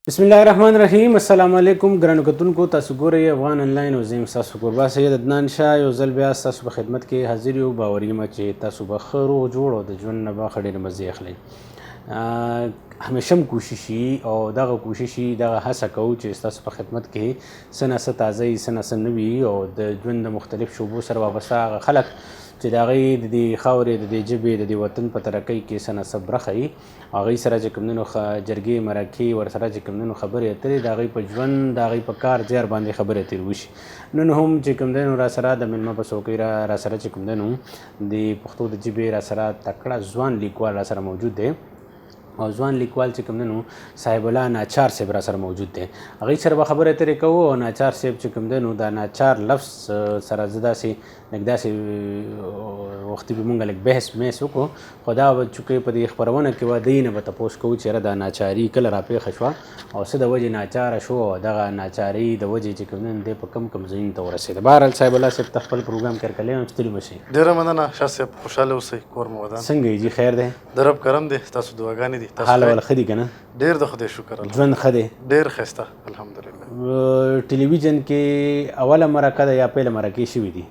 بسم الله الرحمن الرحیم. السلام علیکم ګرانو کتونکو، تاسو ګورئ افغان آنلاین او زه یم ستاسو کوربه سید عدنان شاه. یو ځل بیا ستاسو په خدمت کې حاضر یو. باوري یم چې تاسو به ښه روغ جوړ او د ژوند نه به ښه ډېرې مزې اخلئ. همیشه هم کوشش وي او دغه کوشش وي، دغه هڅه کوو چې ستاسو په خدمت کې څه نه څه تازه وي، څه نه څه نوي او د ژوند د مختلف شعبو سره وابسته هغه خلک چې د هغوی د دې خاورې، د دې ژبې، د دې وطن په ترقۍ کې څه نه څه برخه وي، هغوی سره چې کوم دنو جرګې مرکې ورسره چې کوم دنو خبرې اترې د هغوی په ژوند، د هغوی په کار ځای باندې خبرې اترې وشي. نن هم چې کوم دنو را سره د مېلمه په څوکۍ را سره چې کوم دنو د پښتو د ژبې را سره تکړه ځوان لیکوال را سره موجود دی او ځوان لیکوال چې کوم دی نو صاحب الله ناچار صاحب را سره موجود دی. هغوی سره به خبرې اترې کوو او ناچار صاحب چې کوم دی نو دا ناچار لفظ سره زه داسې لږ داسې وختي به مونږ لږ بحث وکړو، خو دا به چونکې په دې خپرونه کې به دی نه به تپوس کوو چې یاره دا ناچاري کله راپېښه شوه او څه د وجې ناچاره شو او دغه ناچاري د وجې چې کوم دی دی په کم ځایونو ته ورسېده. بهرحال صاحب الله صاحب ته خپل پروګرام کې هرکلی وایم، ستړي مه شئ. ډېره مننه شاه صاحب، خوشحاله اوسئ، کور مو ودان. څنګه یې جي؟ خیر دی؟ د رب کرم دی، ستاسو دعاګانې دي. حال اول ښه دي که نه؟ ډېر د خدای شکر، ژوند ښه دی؟ ډېر ښایسته الحمدلله. ټلویزیون کې اوله مرکه ده یا پیله مرکې شوي دي؟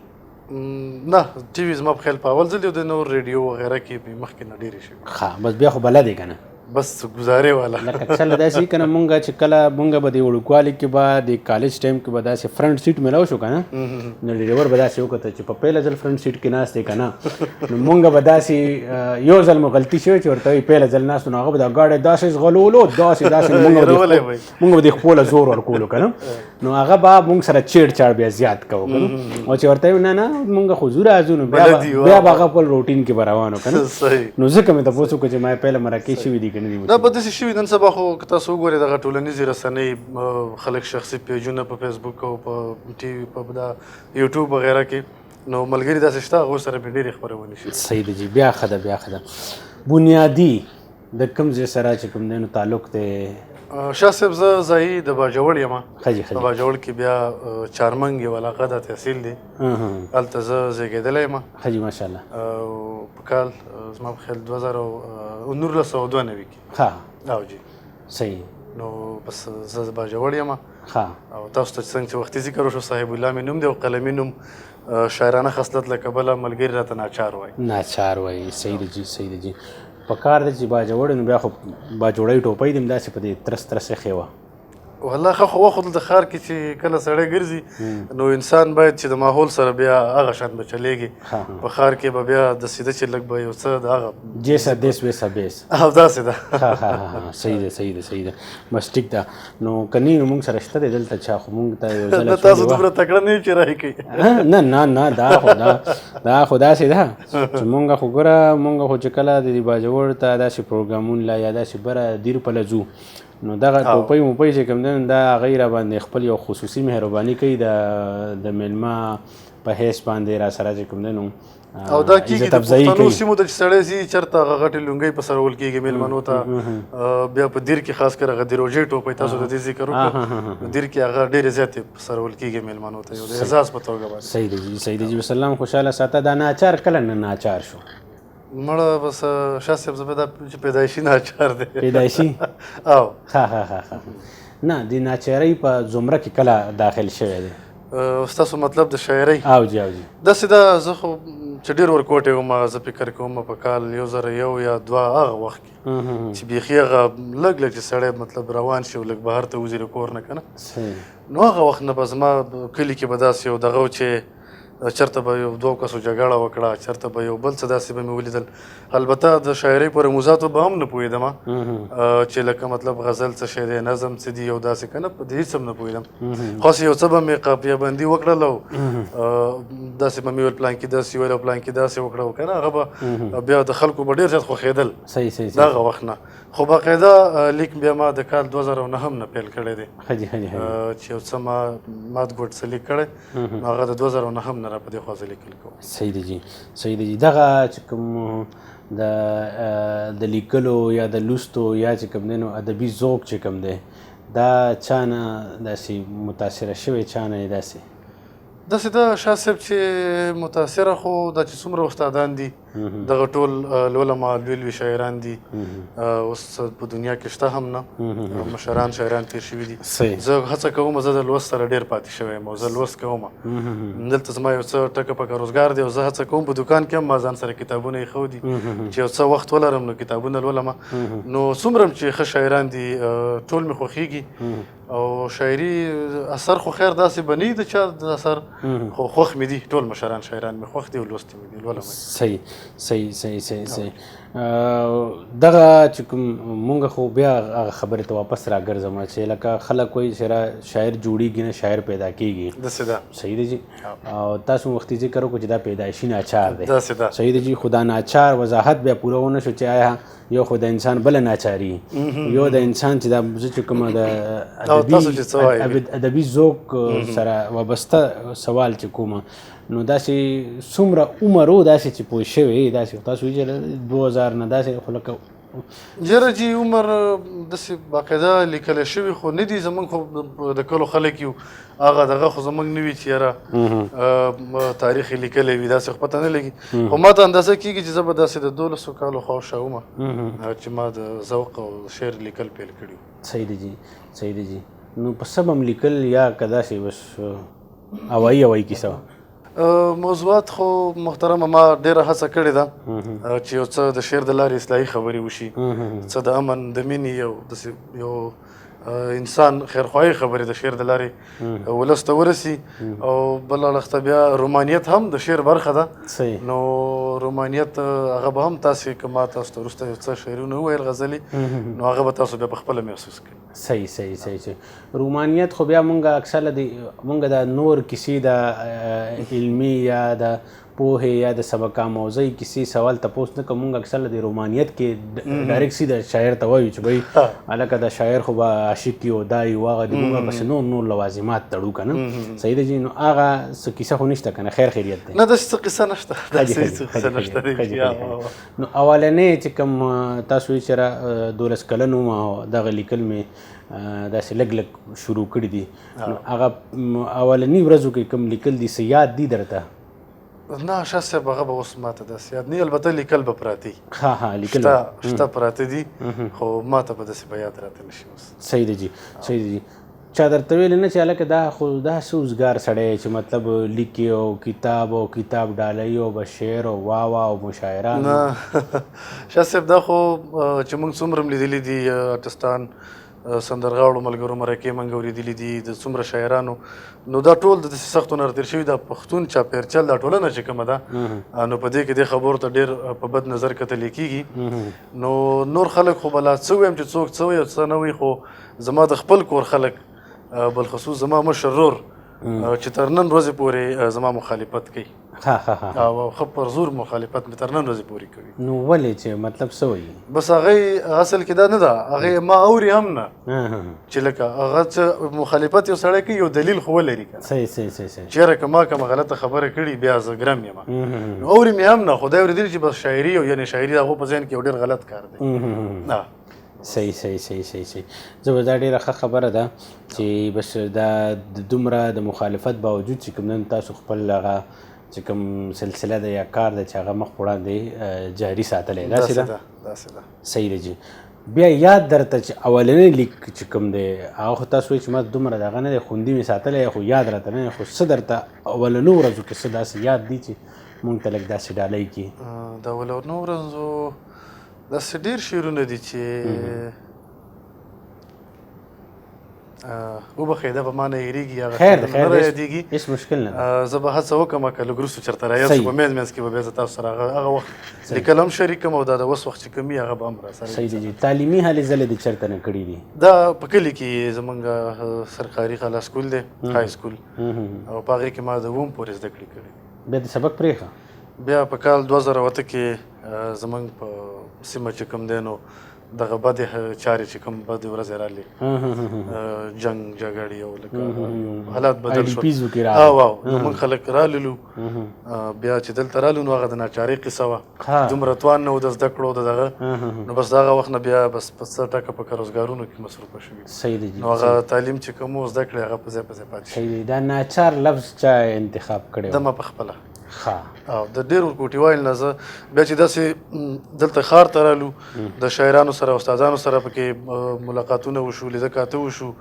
نه، ټي وي زما په خیال په اول ځل یو د نور ریډیو وغیره کې مخکې نه ډېرې شوي. ښه، بس بیا خو بلد یې که نه؟ بس ګزارې والا لکه اکثر داسې که نه مونږ چې کله مونږ به د وړوکوالي کې به د کالج ټایم کې به داسې فرنټ سیټ میلاو شو که نه، نو ډریور به داسې وکتل چې په پیله ځل فرنټ سیټ کې ناست دی که نه، نو مونږ به داسې یو ځل مو غلطي شوې چې ورته وایي پیله ځل ناست، نو هغه به دا ګاډی داسې ځغلولو داسې مونږ به د خپله زور ورکولو که نه، نو هغه به مونږ سره چیړ چاړ بیا زیات کوو که نه، او چې ورته وایي نه نه مونږ خو ځو راځو، نو بیا به هغه خپل روټین کې به روان و که نه. نو ځکه مې تپوس وکړو چې ما پیله مرکې شوي دي که نه دي؟ دا به داسې شوي نن سبا خو که تاسو وګورئ دغه ټولنیزې رسنۍ خلک شخصي پیجونه په فیسبوک او په ټي وي په دا یوټیوب وغیره کې، نو ملګري داسې شته هغوی سره مې ډېرې خپرونې شي. صحیح دی جي، بیا ښه ده بیا ښه ده. بنیادي د کوم ځای سره چې کوم دی نو تعلق دی؟ شاه صاحب زه ځایي د باجوړ یم. ښه د باجوړ کې بیا چارمنګ یو علاقه ده، تحصیل دی، هلته زه زیږېدلی یم. ښه جي ماشاءالله. په کال زما په خیال 1992 کې. ښه او جي صحیح. نو بس زه د باجوړ یم. ښه، او تاسو ته څنګه چې وختي ذکر وشو صاحب الله مې نوم دی او قلمي نوم شاعرانه خصلت له کبله ملګري راته ناچار وایي. ناچار وایي، صحیح دی جي صحیح دی جي. په کار دی چې باجوړ نو بیا خو باجوړی ټوپۍ دې داسې په دې ترس ایښې وه. والله ښه خو وخت دلته ښار کې چې کله سړی ګرځي نو انسان باید چې د ماحول سره بیا هغه شان به چلیږي. په ښار کې به بیا د سیده چې لږ به یو څه د هغه جیسا دیس ویسا بیس، او داسې ده. صحیح ده صحیح ده صحیح ده، بس ټیک ده. نو که نه نو مونږ سره شته دی دلته چا، خو مونږ ته یو ځل تاسو دومره تکړه نه یو چې راهي کوي. نه نه نه، دا خو داسې ده چې مونږ خو ګوره مونږ خو چې کله د باجوړ ته داسې پروګرامونه لا یا داسې بره دیر پله ځو، نو دغه ټوپۍ موپۍ چې کوم دی دا هغوی را باندې خپل یو خصوصي مهرباني کوي د میلمه په حیث باندې را سره چې کوم دی نو او دا کېږي د پښتنو سیمو ته چې سړی ځي چېرته هغه غټې لونګۍ په سر ول کېږي میلمنو ته، بیا په دیر کې خاص کر هغه د روژې ټوپۍ تاسو د دې ذکر وکړو، دیر کې هغه ډېرې زیاتې په سر ول کېږي میلمنو ته یو د اعزاز په توګه باندې. صحیح دی جي صحیح دی جي. وسلام خوشحاله ساته. دا ناچار کله نه ناچار شو؟ مړه بس شاه صاحب زه دا چې پیدایشي ناچار دی. پیدایشي؟ او ښه ښه ښه ښه. نه د ناچارۍ په زمره کې کله داخل شوی دی؟ ستاسو مطلب د شاعرۍ؟ او جي او جي. داسې ده زه خو چې ډېر ورکوټی وم، زه فکر کوم په کال 2001 یا 2 هغه وخت کې چې بیخي هغه لږ چې سړی مطلب روان شي او لږ بهر ته وځي له کور نه که نه، نو هغه وخت نه به زما کلي کې به داسې یو دغه چې چېرته به یو 2 کسو جګړه وکړه، چېرته به یو بل څه داسې به مې ولیدل. البته د شاعرۍ په رموزاتو به هم نه پوهېدم چې لکه مطلب غزل څه شی دی، نظم څه دي او داسې که نه، په دې هېڅ هم نه پوهېدم. خاص یو څه به مې قافیه بندي وکړل او داسې به مې ویل پلان کې داسې ویل او پلان کې داسې وکړه که نه، هغه به بیا د خلکو به ډېر زیات خوښېدل دغه وخت نه. خو باقاعده لیک بیا ما د کال 2009 نه پیل کړی دی چې یو څه مات ګوټ څه لیک کړی، نو هغه د 2009 نه را په دې خوا زه لیکل کوم. صحیح دی جي صحیح دی جي. دغه چې کوم د لیکلو یا د لوستو یا چې کوم دی نو ادبي ذوق چې کوم دی دا چا نه داسې متاثره شوی، چا نه یې داسې ده شاه صاحب چې متاثره خو دا چې څومره استادان دي دغه ټول لولما لوی لوی شاعران دي اوس په دنیا کې شته هم نه مشران شاعران تیر شوي دي زه هڅه کوم زه د لوست سره ډېر پاتې شوی یم او زه لوست کوم دلته زما یو څه ټکه پکه روزګار دی او زه هڅه کوم په دوکان کې هم ما ځان سره کتابونه ایښودي چې یو څه وخت ولرم نو کتابونه لولم نو څومره چې ښه شاعران دي ټول مې خوښېږي او شاعري اثر خو خیر داسې به نه وي د چا د اثر خو خوښ مې دي ټول مشران شاعران مې خوښ دي او لوستي مې دي لولم صحیح دغه چې کوم مونږ خو بیا هغه خبرې ته واپس راګرځم چې لکه خلک وایي چې شاعر جوړېږي نه شاعر پیدا کېږي داسې ده صحیح دی جی او تاسو وختي ذکر وکړو چې دا پیدایشي ناچار دی داسې ده صحیح دی جی خدا ناچار وضاحت بیا پوره ونه شو چې آیا یو خو د انسان بله ناچاري یو د انسان چې دا زه چې کومه د ادبي ذوق سره وابسته سوال چې کومه نو داسې څومره عمر و داسې چې پوه شوی داسې تاسو وایي چې 2000 نه داسې خو لکه یاره جي عمر داسې باقاعده لیکلی شوي خو نه دي زموږ خو د کلو خلک یو هغه دغه خو زموږ نه وي چې یاره تاریخ یې لیکلی وي داسې خو پته نه لګي خو ما ته اندازه کېږي چې زه به داسې د 1200 کالو خواوشا ومه چې ما د ذوق او شعر لیکل پیل کړي صحیح دی جي نو په څه به م لیکل یا که داسې بس هوایي کیسه موضوعات خو محترمه ما ډېره هڅه کړې ده چې یو څه د شعر د لارې اصلاحي خبرې وشي څه د امن د مینې یو داسې یو انسان خیرخواهي خبرې د شعر د لارې ولس ته ورسي او بل اړخ ته بیا رومانیت هم د شعر برخه ده نو رومانیت هغه به هم تاسې که ما تاسو ته وروسته یو څه شعرونه وویل غزلې نو هغه به تاسو بیا په خپله محسوس کړئ صحیح رومانیت خو بیا مونږ اکثره مونږ د نور کیسې د علمي یا د پوهې یا د سبقه موضوعي کیسې سوال تپوس نه کوم مونږ اکثره د رومانیت کې ډایرکټ سیده شاعر ته وایو چې بھائی هلکه دا شاعر خو به عاشق وي او دا یو هغه دي مونږ پسې نور لوازمات تړو که نه صحیح دی جي نو هغه څه کیسه خو نشته که نه خیریت دی نه داسې څه قصه نشته داسې قصه نشته نو اولنې چې کوم تاسو وایي چې 12 کلن وم او دغه لیکل مې داسې لږ شروع کړي دي نو هغه اولني ورځو کې کوم لیکل دي څه یاد دي درته نه شاه صاحب هغه به اوس ماته داسې یاد نه البته لیکل به پراته دي شته پراته دي خو ماته به داسې به یاد راته نه شي اوس صحیح دی جي چا درته ویل نه چې هلکه دا خو داسې اوزګار سړی چې مطلب لیکي او کتاب ډالوي او به شعر او واوا او مشاعره نه شاه صاحب دا خو چې موږ څومره م لیدلي دي آرټسټان سندرغاړو ملګرو مرکې موږ اورېدلي دي د څومره شاعرانو نو دا ټول د داسې سختو نه تېر شوي دا پښتون چاپېرچل دا ټولنه چې کومه ده نو په دې کې دې خبرو ته ډېر په بد نظر کتلی کېږي نو نور خلک خو به لا څه ویم چې څوک څه وي او څه نه وي خو زما د خپل کور خلک بالخصوص زما مشر ورور چې تر نن ورځې پورې زما مخالفت کوي او ښه پر زور مخالفت مې تر نن ورځې پورې کوي نو ولې چې مطلب څه وایي بس هغې اصل کې دا نه ده هغې ما اوري هم نه چې لکه هغه څه مخالفت یو سړی کوي یو دلیل خو ولري که صحیح چېرې که ما کومه غلطه خبره کړي بیا زه ګرم یم نو اوري مې هم نه خو دا اورېدلي چې بس شاعري او یعنې شاعري د هغو په ذهن کې یو ډېر غلط کار دی صحیح زه به دا ډېره ښه خبره ده چې بس دا د دومره د مخالفت باوجود چې کوم نن تاسو خپل هغه چې کوم سلسله ده یا کار ده چې هغه مخ په وړاندې جاري ساتلی داسې ده صحیح دی جي بیا یاد درته چې اولنی لیک چې کوم دی هغه خو تاسو وایي چې ما دومره دغه نه دی خوندي مې ساتلی خو یاد راته نه خو څه درته اولنو ورځو کې څه داسې یاد دي چې مونږ ته لږ داسې ډالۍ کړي د اولنو ورځو داسې ډېر شعرونه دي چې وبخښئ دا به ما نه هېرېږي هغه نه یادېږي هېڅ مشکل نه زه به هڅه وکړم که لږ وروسته چېرته رایاد شو په منځ منځ کې به بیا زه تاسو سره هغه وخت لیکل هم شریکم او دا د اوس وخت چې کوم وي هغه به هم راسره صحیح دی جي تعلیمي هلې ځلې دې چېرته نه کړي دي دا په کلي کې زمونږ سرکاري خلا سکول دی های سکول او په هغې کې ما د 9 پورې زده کړې کړي بیا د سبق پرېښه بیا په کال 2008 کې زمونږ په سیمه چې کوم دی نو دغه بدې چارې چې کوم بدې ورځې رالې جنګ جګړې او لکه حالات بدل شول موږ خلک راللو بیا چې دلته رالو نو هغه د ناچارۍ قصه وه دومره توان نه و د زده کړو د دغه نو بس د هغه وخت نه بیا بس په څه ټکه په روزګارونو کې مصروفه شوي نو هغه تعلیم چې کوم و زده کړې هغه په ځای پاتې شوي دا ناچار لفظ چا انتخاب کړی ده ما په خپله ښه او د ډېر ورکوټي وایل نه زه بیا چې داسې دلته ښار ته رالو د شاعرانو سره استادانو سره پکې ملاقاتونه وشو لیدکاته وشو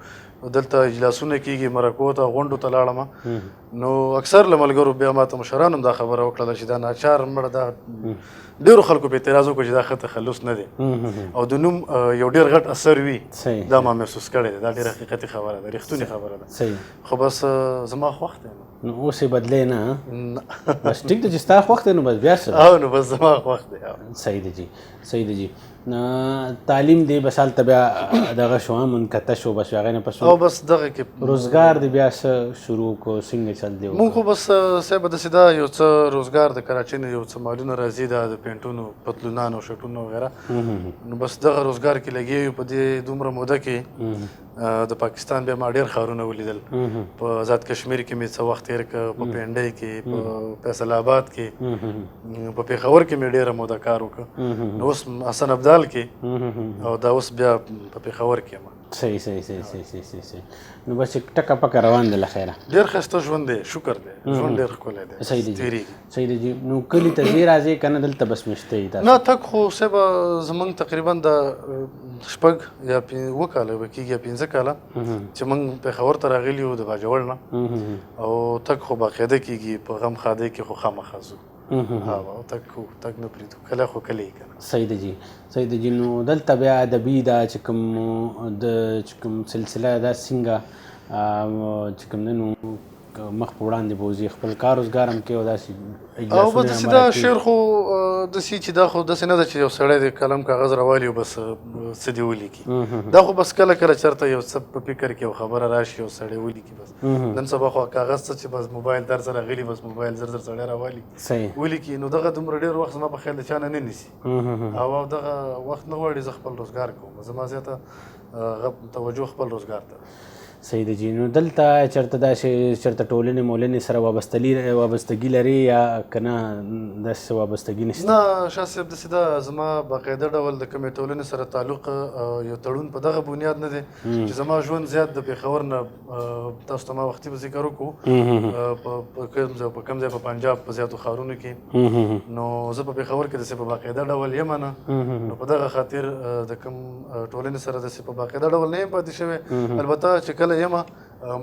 دلته اجلاسونه کېږي مرکو ته غونډو ته لاړم نو اکثر له ملګرو بیا ماته مشرانو هم دا خبره وکړله چې دا ناچار مړه دا ډېرو خلکو په اعتراض وکړو چې دا ښه تخلص نه دی او د نوم یو ډېر غټ اثر وي دا ما محسوس کړی دی دا ډېره حقیقتي خبره ده رښتونې خبره ده خو بس زما خوښ دی نو اوس یې بدلی نه بس ټیک ده چې ستا خوښ دی نو بس بیا څه او نو بس زما خوښ دی صحیح دی جی صحیح دی جی تعلیم دی بس هلته بیا دغه شو منقطع شو بس هغې نه پس او بس دغه کې روزګار دی بیا څه شروع کو څنګه چل دی مونږ خو بس صاحب داسې دا یو څه روزګار د کراچۍ نه یو څه مالونه راځي دا د پینټونو پتلونانو شرټونو وغیره نو بس دغه روزګار کې لګیا یو په دې دومره موده کې د پاکستان بیا ما ډېر ښارونه ولیدل په آزاد کشمیر کې مې څه وخت تېر کړ په پینډۍ کې په فیصل آباد کې په پېښور کې مې ډېره موده کار وکړ نو اوس حسن ابدال کې او دا اوس بیا په پېښور کې یم صحیح صحیح صحیح صحیح صحیح صحیح صحیح نو بس ټکه پکه روان دی له خیره ډېر ښایسته ژوند دی شکر دی ژوند ډېر ښکلی دی صحیح دی تېرېږي صحیح دی جی نو کلي ته ځې راځې که نه دلته بس مشته یې نه تګ خو صاحب زمونږ تقریبا د شپږ یا اووه کاله به کېږي یا پنځه کاله چې موږ پېښور ته راغلي یو د باجوړ نه او تګ خو باقاعده کېږي په غم ښادۍ کې خو خامخا ځو او تګ نه پرېږدو کله خو کله یې که نه صحیح دی جی صحیح دی جی نو دلته بیا ادبي دا چې کوم سلسله دا څنګه چې کوم دی نو مخ په وړاندې بوځي خپل کار روزګار هم کوي او داسې او بس داسې دا شعر خو داسې چې دا خو داسې نه ده چې یو سړی د قلم کاغذ راوالي او بس څه دې ولیکي دا خو بس کله کله چېرته یو څه په فکر کې یو خبره راشي یو سړی ولیکي بس نن سبا خو کاغذ څه چې بس موبایل در سره غلي بس موبایل زر زر سړی راوالي ولیکي نو دغه دومره ډېر وخت زما په خیال د چا نه نیسي او دغه وخت نه غواړي زه خپل روزګار کوم زما زیاته توجه خپل روزګار ته صحیح دی جی نو دلته چېرته داسې چېرته ټولنې مولنې سره وابستګي لري یا که نه داسې وابستګي نشته نه شاه صاحب داسې ده زما باقاعده ډول د کومې ټولنې سره تعلق یو تړون په دغه بنیاد نه دی چې زما ژوند زیات د پېښور نه تاسو ته ما وختي به ذکر وکړو په کوم ځای په پنجاب په زیاتو ښارونو کې نو زه په پېښور کې داسې په باقاعده ډول یم نه نو په دغه خاطر د کوم ټولنې سره داسې په باقاعده ډول نه یم پاتې شوی البته چې کله یم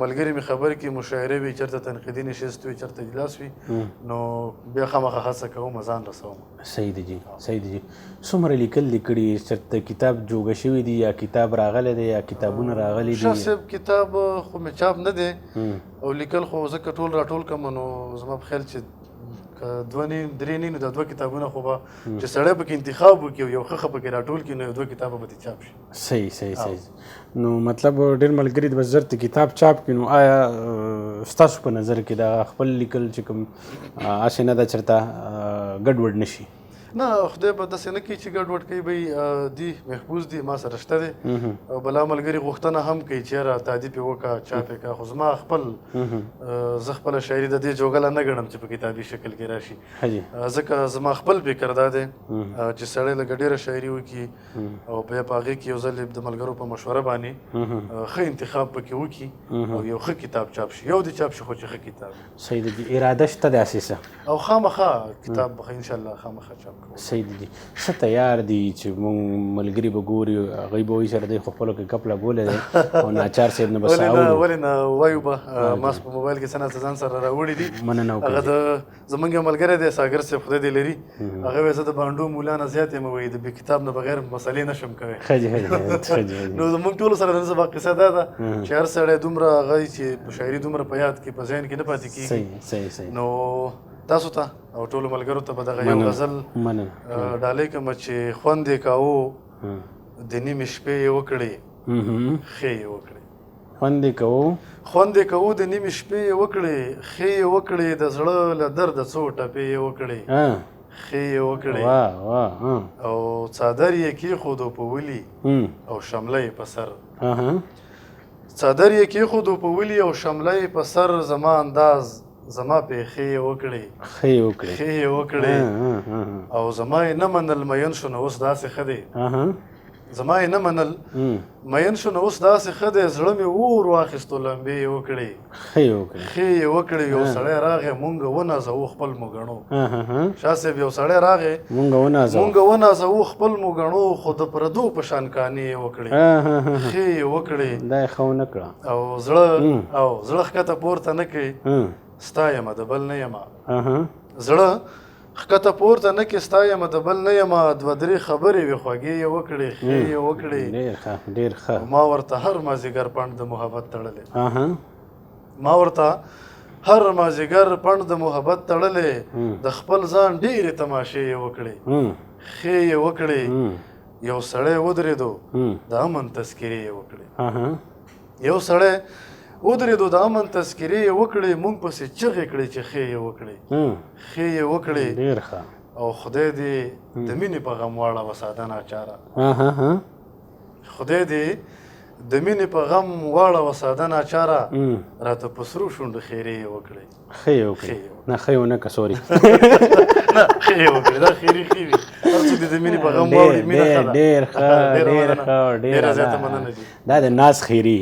ملګري مې خبر کې مشاعرې وي چېرته تنقیدي نشست وي چېرته اجلاس وي نو بیا خامخا هڅه کوم ځان رسوم صحیح دی جی صحیح دی جی څومره لیکل دي کړي چېرته کتاب جوړه شوي دي یا کتاب راغلی دی یا کتابونه راغلي دي شاه صاحب کتاب خو مې چاپ نه دی او لیکل خو زه که ټول راټول کړم نو زما په خیال چې که دوه نیم درې نیم دا دوه کتابونه خو به چې سړی پکې انتخاب وکړي او یو ښه پکې راټول کړي نو یو دوه کتابه به چاپ شي صحیح صحیح صحیح نو مطلب ډېر ملګري د بس زر ته کتاب چاپ کړي نو آیا ستاسو په نظر کې دا خپل لیکل چې کوم هسې نه ده چېرته ګډوډ نه شي نه خدای به داسې نه کوي چې ګډوډ کوي به دی محفوظ دی ما سره شته دی او بلا ملګري غوښتنه هم کوي چې یاره تادیب یې وکړه چاپ یې کړه خو زما خپل زه خپله شاعري د دې جوګله نه ګڼم چې په کتابي شکل کې راشي ځکه زما خپل فکر دا دی چې سړی لږ ډېره شاعري وکړي او بیا په هغې کې یو ځل د ملګرو په مشوره باندې ښه انتخاب پکې وکړي او یو ښه کتاب چاپ شي یو دې چاپ شي خو چې ښه کتاب صحیح دی اراده شته داسې څه او خامخا کتاب به انشاءالله خامخا چاپ صحیح دی څه تیار دي چې مونږ ملګري به ګوري هغوی به وایي سره دی خو خپلو کې کپ لګولی دی او ناچار صاحب نه به څه اورو ولې نه وایو به ما په موبایل کې څه نه څه ځان سره راوړي دي مننه هغه د زموږ یو ملګری دی ساګر صاحب خدای دې لري هغه وایي زه د بانډو مولا نه زیات یم وایي د بې کتاب نه بغیر مسلې نه شم کوی نو زموږ ټولو سره نن سبا قصه دا ده چې هر سړی دومره هغه چې شاعري دومره په یاد کې په ذهن کې نه پاتې کېږي نو تاسو ته او ټولو ملګرو ته به دغه یو غزل ډالۍ کومه چې خوند یې کاوه د نیمې شپې یې وکړې ښې یې وکړې خوند یې کوو د نیمې شپې یې وکړې ښې یې وکړې د زړه له درده څو ټپې یې وکړې ښې یې وکړې او څادر یې کېښودو په ولي او شمله یې په سر څادر یې کېښودو په ولي او شمله یې په سر زما انداز زما پې ښې یې وکړې او زما یې نه منل مین شو نو اوس داسې ښه دی زما یې نه منل مین شو نو اوس داسې ښه دی زړه مې اور واخیستو لمبې یې وکړې ښې یې وکړې یو سړی راغی مونږ ونازوو خپل مو ګڼو شاه صاحب یو سړی راغی مونږ ونازوو خپل مو ګڼو خو د پردو په شان کانې یې وکړې ښې یې وکړې او زړه ښکته پورته نه کړې ستا یمه د بل نه یمه زړه ښکته پورته نه کې ستا یمه د بل نه یمه دوه درې خبرې وې خوږې یې وکړې ښې یې وکړې ما ورته هر مازدیګر پڼد د محبت تړلې د محبت تړلې د خپل ځان ډېرې تماشې یې وکړې ښې یې وکړې یو سړی ودرېدو د امن تذکرې یې وکړې د امن تذکرې یې وکړې مونږ پسې چغې کړې چې ښې یې وکړې او خدای دې د مینې په غم واړوه ساده ناچاره راته په سرو شونډو خیرې یې وکړې دا خیرې ښې وي هر څوک دې د مینې په غم واوړي مینه ښه ده ډېره زیاته مننه دي دا د ناز خیرې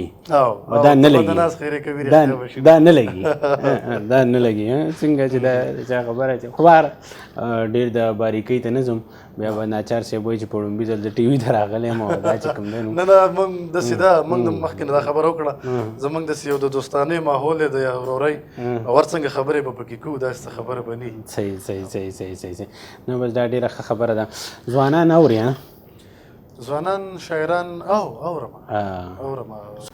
دا نه لګي څنګه چې دا چا خبره چې خو ډېر د باریکۍ ته نه ځم بیا به ناچار صاحب وایي چې په لومبي ځل د ټي وي ته راغلی یم او دا چې کوم دی نو نه مونږ داسې ده مونږ مخکې نه دا خبره وکړه زمونږ داسې یو د دوستانې ماحول دی د ورورۍ ورڅنګه خبرې به پکې کوو داسې خبره به نه صحیح نو بس دا ډېره ښه خبره ده ځوانان اوري ځوانان شاعران اورم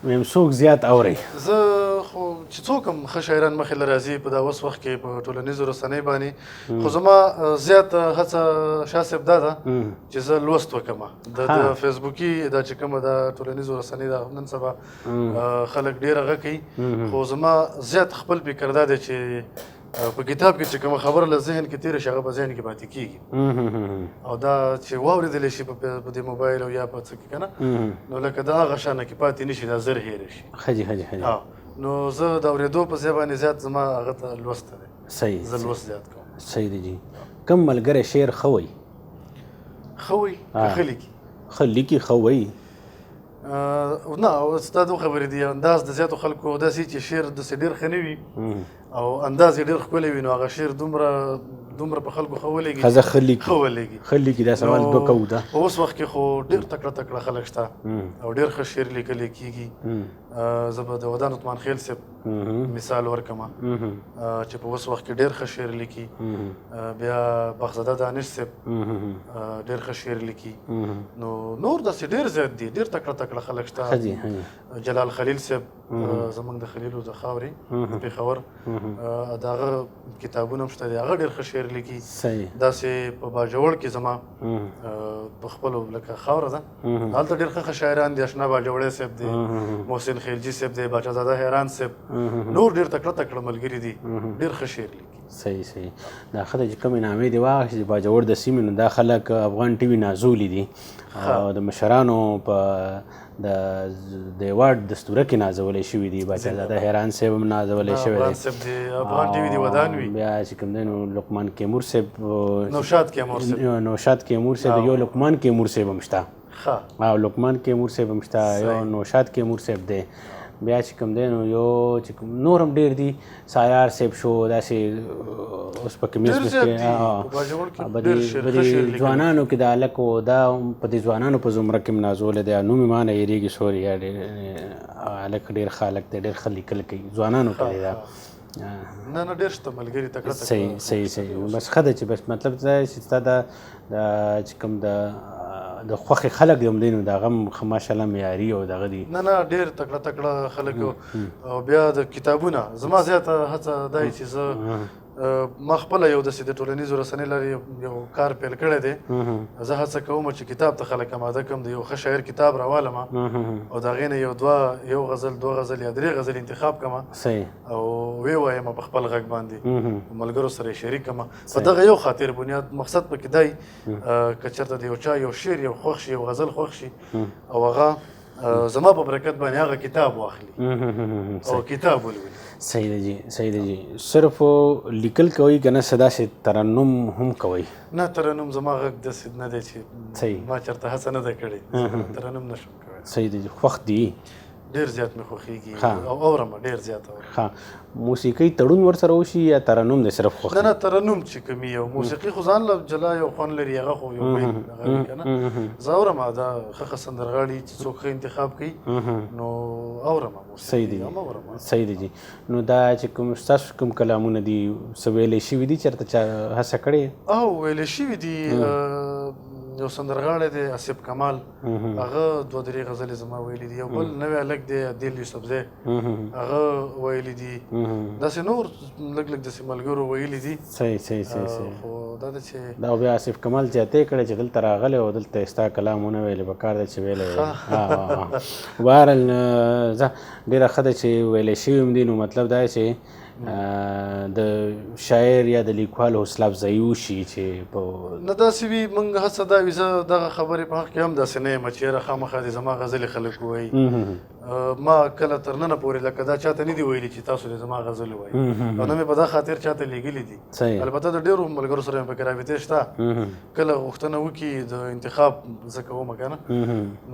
ویم څوک زیات اوري زه خو چې څوک هم ښه شاعران مخې له راځي په دا اوس وخت کې په ټولنیزو رسنۍ باندې خو زما زیات هڅه شاه صاحب دا ده چې زه لوست وکړم د فیسبوکي دا چې کومه د ټولنیزو رسنۍ دا نن سبا خلک ډېر هغه کوي خو زما زیات خپل فکر دا دی چې په کتاب کې چې کومه خبره له ذهن کې تېره شي هغه په ذهن کې پاتې کېږي او دا چې واورېدلی شي په دې موبایل او یا په څه کې که نه نو لکه د هغه شانه کې پاتې نه شي دا زر هېره شي نو زه د اورېدو په ځای باندې زیات زما هغه ته لوست دی زه لوست زیات کوم صحیح دی جي کوم ملګری شعر ښه وایي ښه لیکي ښه وایي نه ستا دوه خبرې دي انداز د زیاتو خلکو داسې چې شعر داسې ډېر ښه نه وي او انداز یې ډېر ښکلی وي نو هغه شعر دومره په خلکو ښه ولګي ښه لیکي دا سوال دوه کوو ده په اوس وخت کې خو ډېر تکړه خلک شته او ډېر ښه شعر لیکلی کېږي زه به د ودان عثمان خیل صاحب مثال ورکړم چې په اوس وخت کې ډېر ښه شعر لیکي بیا بخزاده دانش صاحب ډېر ښه شعر لیکي نو نور داسې ډېر زیات دي ډېر تکړه خلک شته جلال خلیل صاحب زموږ د خلیلو د خاورې پېښور د هغه کتابونه هم شته دي هغه ډېر ښه شعر لیکي داسې په باجوړ کې زما په خپلو لکه خاوره ده هلته ډېر ښه شاعران دي اشنا باجوړی صاحب دی محسن خیلجي صاحب دی باچا زاده حیران صاحب نور ډېر تکړه ملګري دي ډېر ښه شعر لیکي صحیح دا ښه ده چې کوم انعامې دې واخیستې باجوړ د سیمې نو دا خلک افغان ټي وي نازولي دي او د مشرانو په د ایوارډ دستوره کې نازولی شوي دي باچا زاده حیران صاحب هم نازولی شوی دی افغان ټي وي دی ودان وي بیا چې کوم دی نو لقمان کیمور صاحب نوشاد کیمور صاحب یو لقمان کیمور صاحب هم شته لقمان کیمور صاحب هم شته یو نوشاد کیمور صاحب دی بیا چې کوم دی نو یو چې نور هم ډېر دي سایار صاحب شو داسې اوس په کمیس کې ځوانانو کې د هلکو دا په دې ځوانانو په زمره کې هم نازولی دی نوم یې ما نه هېرېږي سوري هلک ډېر ښه هلک دی ډېر ښه لیکل کوي ځوانانو کې دی دا نه ډېر شته ملګري تکړه صحیح بس ښه ده چې بس مطلب دا چې ستا د چې کوم د خوښې خلک دي هم دی نو د هغه هم ماشاءالله معیاري او دغه دي نه ډېر تکړه خلک او بیا د کتابونه زما زیاته هڅه دا چې زه ما خپله یو داسې د ټولنیزو رسنۍ لارې یو کار پیل کړی دی زه هڅه کوم چې کتاب ته خلک اماده کړم د یو ښه شاعر کتاب راوالم او د هغې نه یو غزل دوه غزل یا درې غزل انتخاب کړم او ویې وایم په خپل غږ باندې ملګرو سره یې شریک کړم په دغه یو خاطر بنیاد مقصد پکې دی که چېرته د یو چا یو شعر یو خوښ شي یو غزل خوښ شي او هغه زما په برکت باندې هغه کتاب واخلي او کتاب ولولي صحیح دی جی صحیح دی جی صرف لیکل کوي که نه څه داسې ترنم هم کوئ نه ترنم زما غږ داسې نه دی چې صحیح ما چېرته هڅه نه ده کړې ترنم نشم کولی صحیح دی جی خوښ دی ډېر زیات مې خوښېږي او اورم ډېر زیات اورم ښه موسیقۍ تړون ورسره وشي یا ترنم دی صرف خوښ نه ترنم چې کوم یو موسیقي خو ځان له جلا یو خوند لري هغه خو یو بل هغه وي که نه زه اورم دا ښه ښه سندرغاړي چې څوک ښه انتخاب کوي نو اورم صحیح دی صحیح دی جی نو دا چې کوم ستاسو کوم کلامونه دي څه ویلی شوي دي چېرته چا هڅه کړې او ویلی شوي دي یو سندرغاړی دی آصف کمال هغه دوه درې غزلې زما ویلي دي یو بل نوی هلک دی عادل یوسفزی هغه ویلي دي داسې نور لږ لږ داسې ملګرو ویلي دي صحیح صحیح صحیح خو دا ده چې دا بیا آصف کمال زیاتې کړی چې دلته راغلی او دلته ستا کلام ونه ویلی پکار دی چې ویلی بهرحال زه ډېره ښه ده چې ویلی شوي هم دي نو مطلب دا چې د شاعر یا د لیکوال حوصله افزایي وشي چې په نه داسې وي موږ هڅه دا وي زه دغه خبرې په حق کې هم داسې نه یم چې یاره خامخا دې زما غزلې خلک ووایي ما کله تر ننه پورې لکه دا چاته نه دي ویلي چې تاسو دې زما غزلې وایي او نه مې په دا خاطر چاته لیږلي دي البته د ډېرو ملګرو سره مې پکې رابطې شته کله غوښتنه وکړي د انتخاب زه کوم که نه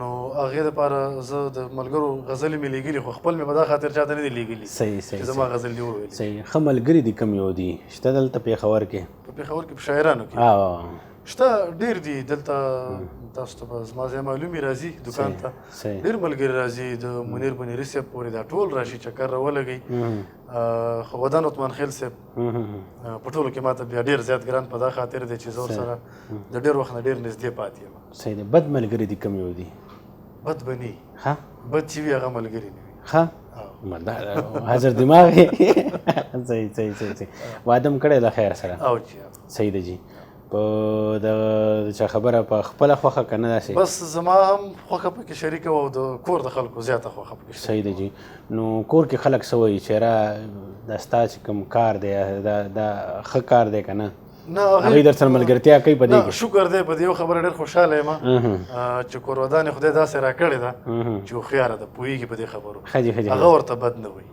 نو هغې دپاره زه د ملګرو غزلې مې لیږلي خو خپل مې په دا خاطر چاته نه دي لیږلي چې زما غزل دې وویلي صحیح ښه ملګري دي کوم یو دي شته دلته پېښور کې په پېښور کې په شاعرانو کې شته ډېر دي دلته تاسو ته به زما ځای معلومي راځي دکان ته ډېر ملګري راځي د منیر بنیري صاحب پورې دا ټول راشي چکر راولګئ خو ودان عثمان خیل صاحب په ټولو کې ماته بیا ډېر زیات ګران په دا خاطر دی چې زه ورسره د ډېر وخت نه ډېر نږدې پاتې یم صحیح دی بد ملګري دي کوم یو دي بد به نه بد چې وي هغه ملګري نه وي ښه حاضر دماغ صحیح صحیح صحیح واده م کړی له خیر سره او صحیح دی جی په د چا خبره په خپله خوښه که نه داسې بس زما هم خوښه پکې شریکه وه او د کور د خلکو زیاته خوښه پکې صحیح دی جی نو کور کې خلک څه وایي چې یاره دا ستا چې کوم کار دی دا ښه کار دی که نه نه هغوی در سره ملګرتیا کوي په دې کې شکر دی په دې یو خبره ډېر خوشحاله یم چې کور ودانې خدای داسې راکړې ده چې هوښیاره ده پوهېږي په دې خبرو هغه ورته بد نه وایي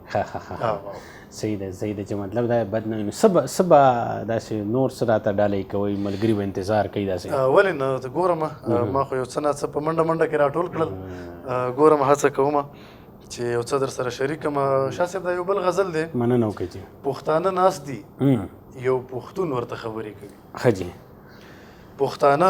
صحیح ده صحیح ده چې مطلب دا بد نه وي نو څه به داسې نور څه راته ډالۍ کوئ ملګري به انتظار کوي داسې ولې نه ته ګورم ما خو یو څه نه څه په منډه منډه کې راټول کړل ګورم هڅه کوم چې یو څه در سره شریک یم شاه صاحب دا یو بل غزل دی مننه وکړئ چې پښتانه ناست دي یو پښتون ورته خبرې کوي ښه جي پښتانه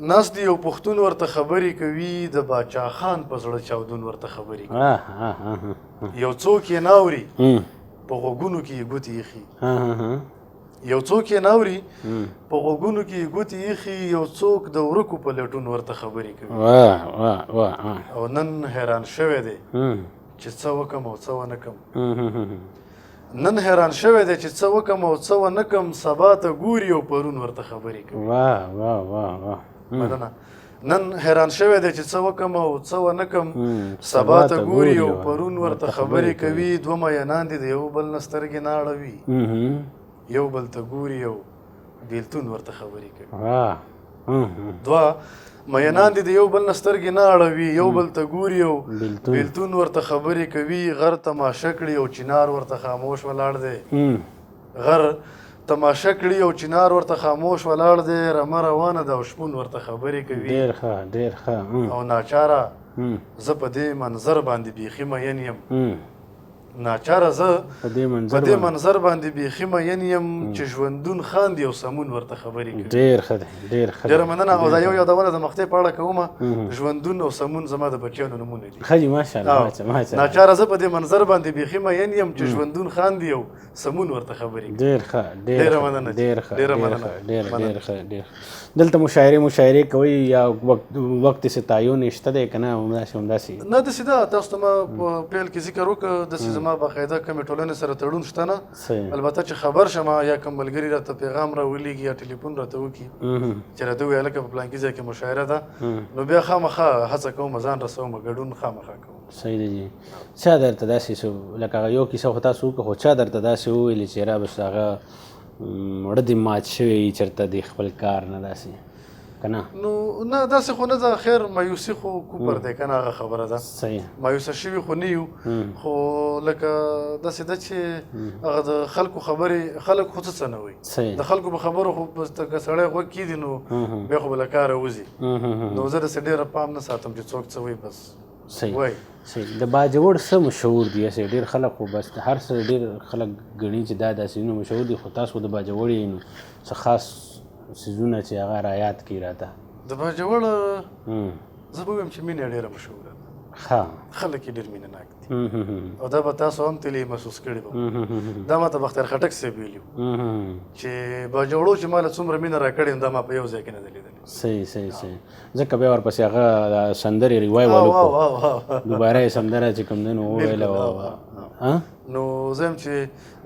ناست دي یو پښتون ورته خبرې کوي د باچا خان په زړه چاودون ورته خبرې کوي یو څوک یې ناوري په غوږونو کې یې ګوتې ایښي یو څوک یې ناوري په غوږونو کې یې ګوتې ایښي یو څوک د ورکو په لټون ورته خبرې کوي او نن حیران شوی دی چې څه وکم او څه ونه کم نن حیران شوی دی چې څه وکم او څه ونه کم سبا ته ګوري او پرون ورته خبرې کوي مننه نن حیران شوی دی چې څه وکم او څه ونه کم سبا ته ګوري او پرون ورته خبرې کوي دوه مینان دي د یو بل نه سترګې نه اړوي یو بل ته ګوري او بیلتون ورته خبرې کوي دوه مینان دي د یو بل نه سترګې نه اړوي یو بل ته ګوري او بیلتون ورته خبرې کوي غر تماشه کړي او چنار ورته خاموش ولاړ دی غر تماشه کړي او چنار ورته خاموش ولاړ دی رمه روانه ده او شپون ورته خبرې کوي ډېر ښه ډېر ښه او ناچاره زه په دې منظر باندې بیخي مین یم ناچاره زه په دې منظر باندې بیخي مین یم چې ژوندون خاندي او سمون ورته خبرې کوي ډېر ښه دی ډېر ښه ډېره مننه او دا یو یادونه د مختې په اړه کومه ژوندون او سمون زما د بچیانو نومونه دي ښه جي ماشاءالله ناچاره زه په دې منظر باندې بیخي مین یم چې ژوندون خاندي او سمون ورته خبرې کوي ډېر ښه ډېره مننه ډېر ښه ډېر ښه دلته مشاعرې کوئ یا وخت یې تعین شته دی که نه همداسې نه داسې ده تاسو ته ما په پیل کې ذکر وکړه داسې زما باقاعده کومې ټولنې سره تړون شته نه البته چې خبر شم یا کوم ملګري راته پیغام راولېږي یا ټلیفون راته وکړي چې راته ووایي هلکه په پلانکي ځای کې مشاعره ده نو بیا خامخا هڅه کوم ځان رسوم ګډون خامخا کوم صحیح دی جی چا درته داسې لکه یو کیسه خو تاسو وکړه خو چا درته داسې وویلې چې را بس هغه مړه دې مات شوی چېرته د خپل کار نه داسې که نه نو نه داسې خو نه ده خیر مایوسي خو کوپر دی که نه هغه خبره ده صحیح مایوسه شوي خو نه یو خو لکه داسې ده چې هغه د خلکو خبرې خلک خو څه نه وایي صحیح د خلکو په خبرو خو که سړی غوږ کېږدي نو بیا خو به له کاره وځي نو زه داسې ډېره پام نه ساتم چې څوک څه وایي بس صحیح وایي صحیح د باجوړ څه مشهور دي هسې ډېر خلک خو بس هر څه ډېر خلک ګڼي چې دا داسې نو مشهور دي خو تاسو د باجوړ یې نو څه خاص څیزونه چې هغه رایاد کړي راته د باجوړ زه به ووایم چې مینه ډېره مشهوره ده ښه خلک یې ډېر مینه ناک دي او دا به تاسو هم تلې محسوس کړي به دا ما ته بختیار خټک صاحب ویلي چې باجوړو چې ما له څومره مینه راکړې دا ما په یو ځای کې نه ده لیدلې صحیح صحیح صحیح ځکه بیا ورپسې هغه سندرې ریوایول وکړو دوباره یې سندره چې کوم دی نو وویله نو زه یم چې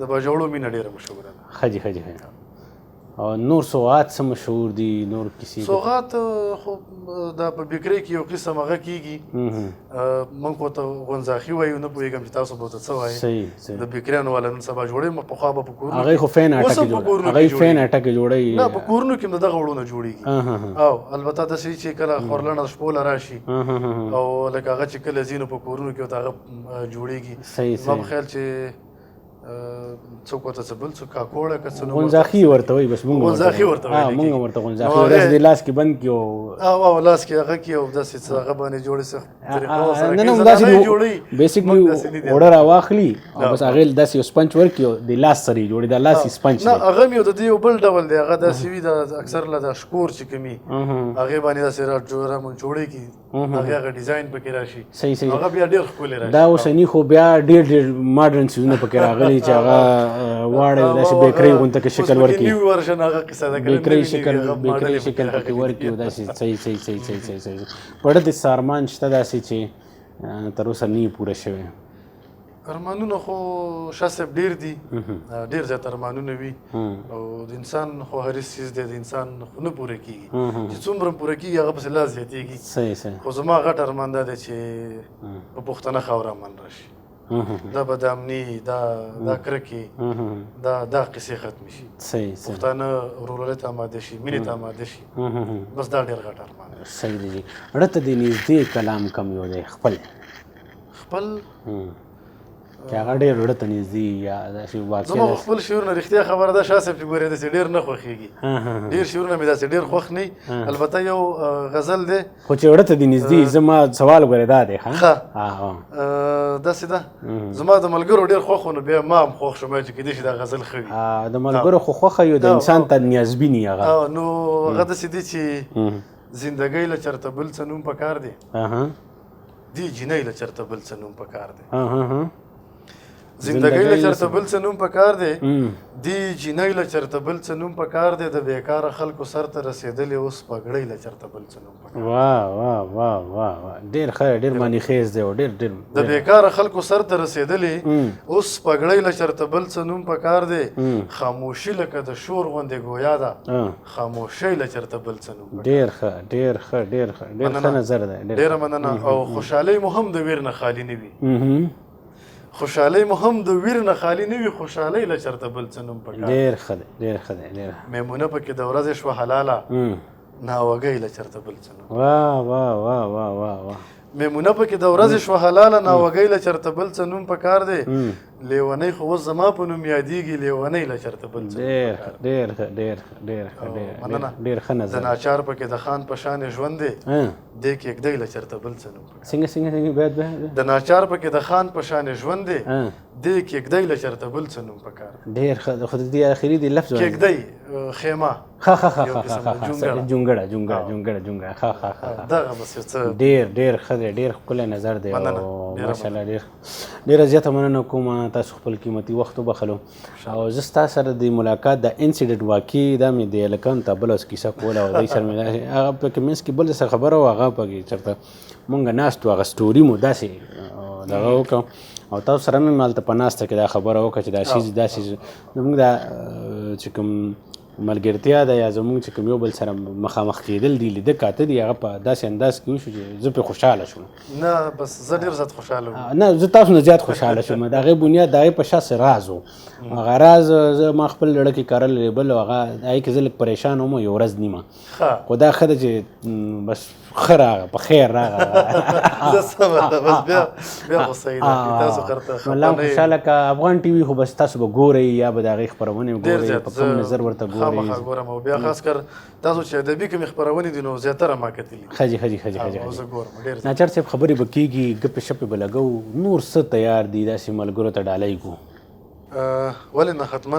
د باجوړو مینه ډېره مشهوره ده ښه جي ښه جي ښه او نور سوغات څه مشهور دي نور کیسې سوغات خو دا په بیکرۍ کې یو قسم هغه کېږي موږ خو ته غونځاخي وایو نه پوهېږم چې تاسو به ورته څه وایئ صحیح د بیکریانو والا نن سبا جوړوي پخوا به په کورونو هغوی خو فین اټکې جوړوي نه په کورونو کې هم د دغه وړونه جوړېږي او البته داسې چې کله خورلنه شپوله راشي او لکه هغه چې کله ځي نو په کورونو کې ورته هغه جوړېږي زما په خیال چې څوک ورته څه بل څوک کاکوړه که څه غونځاخي ورته وایي بس مونږ ورته غونځاخي ورځ د لاس کې بند کړي او لاس کې هغه کې او داسې څه هغه باندې جوړې څه نه نه همداسې بیسیکلي اوړه راواخلي او بس هغې داسې یو سپنچ ورکړي او د لاس سره یې جوړي دا لاس یې سپنچ نه هغه هم یو د دې یو بل ډول دی هغه داسې وي د اکثر له د شکور چې کومي هغې باندې داسې جوړېږي هغه ډیزاین پکې راشي هغه بیا ډېر ښکلی راشي دا اوسني خو بیا ډېر ماډرن څیزونه پکې راغلي چې هغه واړه داسې بیکرۍ غونته کې شکل ورکړي بیکرۍ شکل پکې ورکړي داسې صحیح پړه د سارمان شته داسې چې تر اوسه نه پوره شوی ارمانونه خو شاه صاحب ډېر دي ډېر زیات ارمانونه وي او د انسان خو هر څیز دی د انسان خو نه پوره کېږي چې څومره پوره کېږي هغه پسې لا زیاتېږي خو زما غټ ارمان دا دی چې په پښتنه خاوره امن راشي دا بدامني دا کرکې دا قصې ختمې شي پښتانه ورورولۍ ته آماده شي مینې ته آماده شي بس دا ډېر غټ ارمان دی صحیح دی ړته د نږدې کلام کم یو دی خپل چې هغه ډېر ړه ته نږدې یا داسې واقع زما خپل شعرونه رښتیا خبره ده شاه صاحب چې ګورې داسې ډېر نه خوښېږي ډېر شعرونه مې داسې ډېر خوښ نه البته یو غزل دی خو چې ړه ته دې نږدې زما سوال ګورې دا دی داسې ده زما د ملګرو ډېر خوښ و نو بیا ما هم خوښ شوم چې کیدای شي دا غزل ښه وي د ملګرو خو خوښه یو د انسان ته نیازبیني هغه نو هغه داسې دی چې زندګۍ له چرته بل څه نوم پکار دی دی جینۍ له چرته بل څه نوم پکار دی زندګۍ له چرته بل څه نوم پکار دی دی جینۍ له چرته بل څه نوم پکار دی د بیکاره خلکو سر ته رسېدلې اوس پګړۍ له چرته بل څه نوم پکار دی واه ډېر ښه ډېر معنی خیز دی او ډېر د بیکاره خلکو سر ته رسېدلې اوس پګړۍ له چرته بل څه نوم پکار دی خاموشي لکه د شور غوندې ګویا ده خاموشۍ له چرته بل څه نوم ډېر ښه نظر دی ډېره مننه او خوشحالۍ مو هم د ویر نه خالي نه وي خوشحالۍ مو هم د ویر نه خالي نه وي خوشحالۍ له چرته بل څه نوم پکار ډېر ښه دی میمونه پکې د ورځې شوه حلاله ناوږۍ له چرته بل څه نوم واه میمونه پکې د ورځې شوه حلاله ناوږۍ له چرته بل څه نوم پکار دی لیونۍ خو اوس زما په نوم یادېږي لیونۍ له چرته بل څه ډېر ښه نظر د ناچار پکې د خان په شان ژوند دی دې کېږدۍ له چرته بل څه نوم پکار څنګه د ناچار پکې د خان په شان ژوند دی دې کېږدۍ له چرته بل څه نوم پکار ډېر ښه خو د دې اخري د لفظ کېږدۍ خیمه جونګړه دغه بس څه ډېر ښه دی ډېر ښکلی نظر دی او ماشاءالله ډېره زیاته مننه کوم تاسو خپل قیمتي وخت وبخلو او زه ستا سره د ملاقات د انسیډنټ واقع دا مې د هلکانو ته بله کیسه کوله او دی سره مې داسې هغه پکې منځ کې بله څه خبره وه هغه پکې چېرته مونږ ناست وو هغه سټوري مو داسې دغه وکړو او تاسو سره مې هلته په ناسته کې دا خبره وکړه چې دا شیز زموږ دا چې کوم ملګرتیا ده یا زمونږ چې کوم یو بل سره مخامخ کېدل دي لیده کاته دي هغه په داسې انداز کې وشو چې زه پرې خوشحاله شوم. نه بس زه ډېر زیات خوشحاله وم. نه زه تاسو نه زیات خوشحاله شوم. د هغې بنیاد د هغې په شا څه راز و. هغه راز زه ما خپل زړه کې کرلی بل هغه هغې کې زه لږ پریشان وم یو ورځ نیمه خو دا ښه ده چې بس ښه راغه په خیر راغه زه سمه ده بس بیا خو صحیح ده تاسو خرته الله خوشحاله که افغان ټي وي خو بس تاسو به ګورئ یا به د هغې خپرونې ګورئ په کوم نظر ورته ګورئ خامخا ګورم او بیا خاص کر تاسو چې ادبي کومې خپرونې دي نو زیاتره ما کتلي ښه زه ګورم ډېر ناچار صاحب خبرې به کېږي ګپې شپې به لګو نور څه تیار دي داسې ملګرو ته ډالۍ کړو ولې نه حتما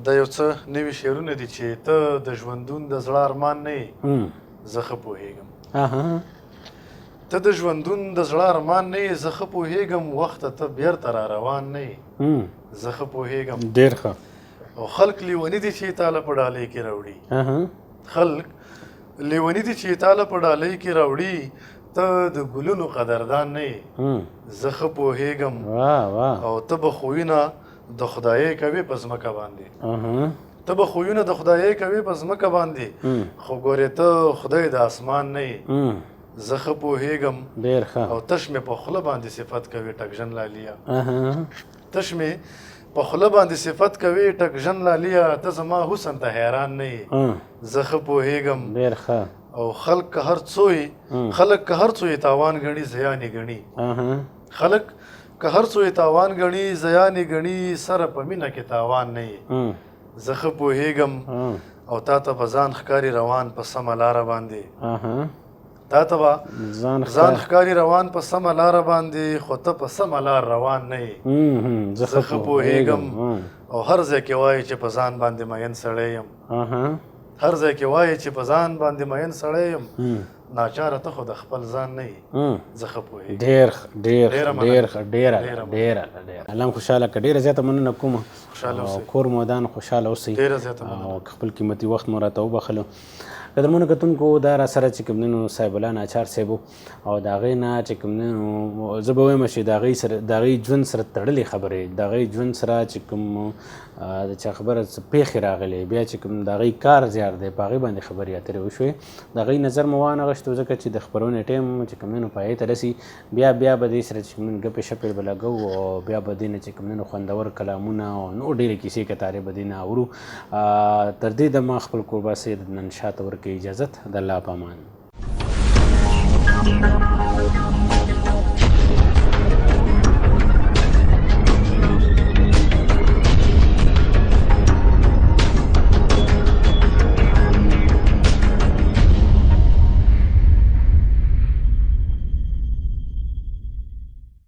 دا یو څه نوي شعرونه دي چې ته د ژوندون د زړه ارمان نه یې زه ښه پوهېږم ته د ژوندون د زړه ارمان نه یې زه ښه پوهېږم وخته ته بیرته را روان نه یې زه ښه پوهېږم ډېر ښه او خلق لیوني دي چې تاله په ډالۍ کې راوړي خلق لیوني دي چې تاله په ډالۍ کې راوړي ته د ګلونو قدردان نه یې زه ښه پوهېږم او ته به خویونه د خدایۍ کوي په ځمکه باندې ته به خویونه د خدایۍ کوي په ځمکه باندې خو ګورې ته خدای د اسمان نه یې زه ښه پوهېږم ډېر ښه او تش مې په خوله باندې صفت کوي ټکژن لاليه تش مې په خوله باندې صفت کوي ټکژن لاليه ته زما حسن ته حیران نه یې زه ښه پوهېږم ډېر ښه او خلق که هر څو یې تاوان ګڼي زیان یې ګڼي خلق که هر څو یې تاوان ګڼي زیان یې ګڼي سره په مینه کې تاوان نه یې زه ښه پوهېږم او تا ته به ځان ښکاري روان په سمه لاره باندې تا ته به ځان ښکاري روان په سمه لاره باندې خو ته په سمه لار روان نه یې زه ښه پوهېږم او هر ځای کې وایي چې په ځان باندې مین سړی یم هر ځای کې وایي چې په ځان باندې مین سړی یم ناچاره ته خو د خپل ځان نه یې زه ښه پوهېږم ډېره الله م خوشحاله که ډېره زیاته مننه کوم او کور مودان خوشحاله اوسئ او خپل قیمتي وخت مو راته وبخلو قدرمنو کتونکو دا را سره چې کوم دی صاحب الله ناچار صاحب او د هغې نه چې کوم دی زه به وایم چې د هغې ژوند سره تړلې خبرې د هغې ژوند سره چې کوم د چا خبره څه پیښې راغلې بیا چې کوم د هغې کار زیار دی په هغې باندې خبرې اترې وشوې د هغې نظر مو وانغښتو ځکه چې د خپرونې ټایم چې کوم دی نو پایې ته رسي بیا به دې سره چې کوم دی ګپې شپې به لګو او بیا به دې نه چې کوم دی خوندور کلامونه او نور ډېرې کیسې کتارې به دې نه اورو تر دې دمه خپل کوربه سید نن شاته ورکوي اجازت د الله په امان